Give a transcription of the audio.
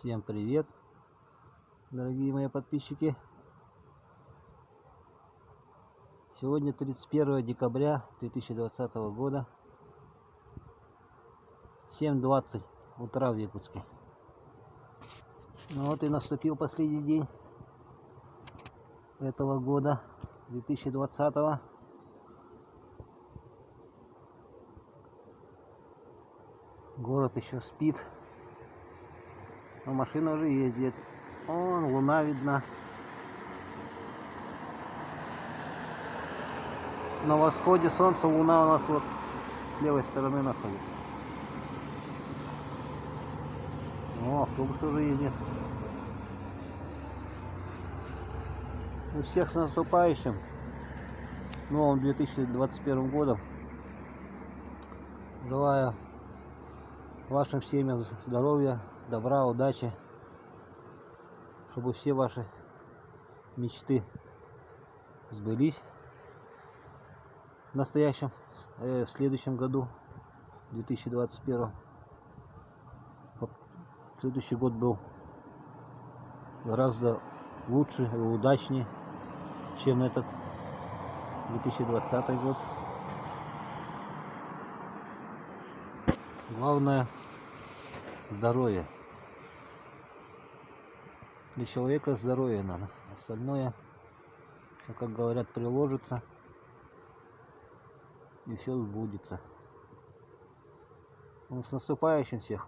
Всем привет, дорогие мои подписчики. Сегодня 31 декабря 2020 года, 7:20 утра в Якутске. Ну вот и наступил последний день этого года, 2020. Город еще спит, но машина уже ездит. Вон луна видна. На восходе солнца луна у нас вот с левой стороны находится. О, автобус уже едет. Ну, всех с наступающим новым 2021 годом. Желаю вашим семьям здоровья, добра, удачи, чтобы все ваши мечты сбылись в настоящем, в следующем году, 2021. Следующий год был гораздо лучше и удачнее, чем этот 2020 год. Главное здоровье. Для человека здоровье надо. Остальное, как говорят, приложится и все сбудется. Ну, с наступающим всех!